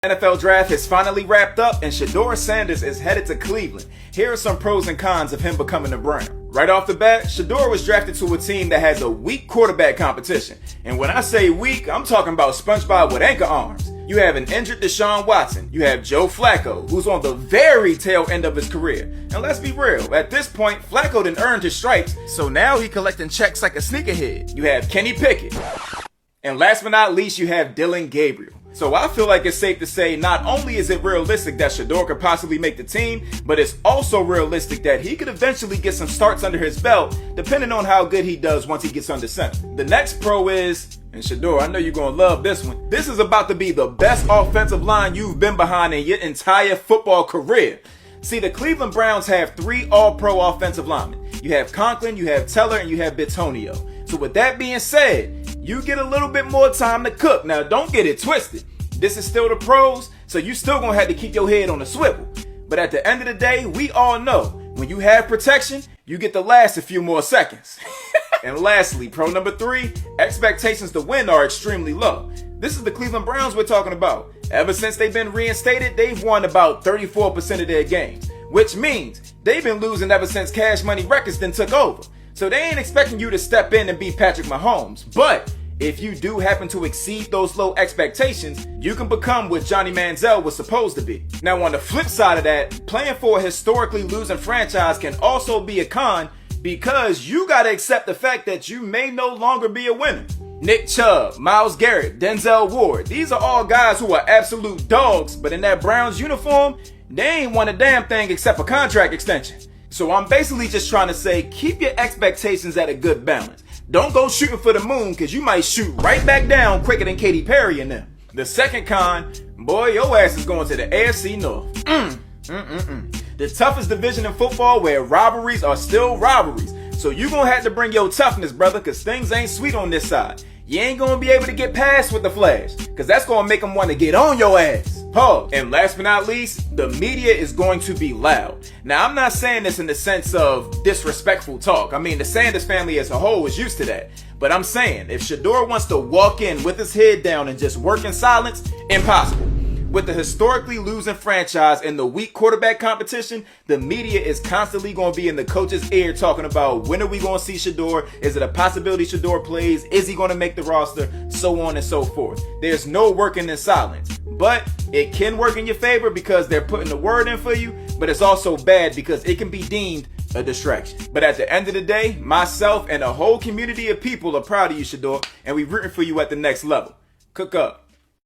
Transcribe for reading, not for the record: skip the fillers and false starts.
NFL draft has finally wrapped up and Shedeur Sanders is headed to Cleveland. Here are some pros and cons of him becoming a Brown. Right off the bat, Shedeur was drafted to a team that has a weak quarterback competition. And when I say weak, I'm talking about SpongeBob with anchor arms. You have an injured Deshaun Watson. You have Joe Flacco, who's on the very tail end of his career. And let's be real, at this point, Flacco done earned his stripes, so now he collecting checks like a sneakerhead. You have Kenny Pickett. And last but not least, you have Dillon Gabriel. So I feel like it's safe to say not only is it realistic that Shedeur could possibly make the team, but it's also realistic that he could eventually get some starts under his belt, depending on how good he does once he gets under center. The next pro is, and Shedeur, I know you're going to love this one, this is about to be the best offensive line you've been behind in your entire football career. See, the Cleveland Browns have 3 all-pro offensive linemen. You have Conklin, you have Teller, and you have Bitonio. So with that being said, you get a little bit more time to cook. Now, don't get it twisted. This is still the pros, so you still gonna have to keep your head on the swivel. But at the end of the day, we all know, when you have protection, you get to last a few more seconds. And lastly, pro number 3, expectations to win are extremely low. This is the Cleveland Browns we're talking about. Ever since they've been reinstated, they've won about 34% of their games, which means they've been losing ever since Cash Money Records then took over. So they ain't expecting you to step in and be Patrick Mahomes. But if you do happen to exceed those low expectations, you can become what Johnny Manziel was supposed to be. Now on the flip side of that, playing for a historically losing franchise can also be a con because you gotta accept the fact that you may no longer be a winner. Nick Chubb, Myles Garrett, Denzel Ward, these are all guys who are absolute dogs, but in that Browns uniform, they ain't won a damn thing except a contract extension. So I'm basically just trying to say, keep your expectations at a good balance. Don't go shooting for the moon because you might shoot right back down quicker than Katy Perry and them. The second con, boy, your ass is going to the AFC North. The toughest division in football where robberies are still robberies. So you gonna have to bring your toughness, brother, because things ain't sweet on this side. You ain't gonna be able to get past with the Flash because that's gonna make them want to get on your ass. Pause. And last but not least, the media is going to be loud. Now, I'm not saying this in the sense of disrespectful talk. I mean, the Sanders family as a whole is used to that. But I'm saying, if Shedeur wants to walk in with his head down and just work in silence, impossible. With the historically losing franchise and the weak quarterback competition, the media is constantly going to be in the coach's ear talking about when are we going to see Shedeur? Is it a possibility Shedeur plays? Is he going to make the roster? So on and so forth. There's no working in silence. But it can work in your favor because they're putting the word in for you, but it's also bad because it can be deemed a distraction. But at the end of the day, myself and a whole community of people are proud of you, Shedeur, and we're rooting for you at the next level. Cook up.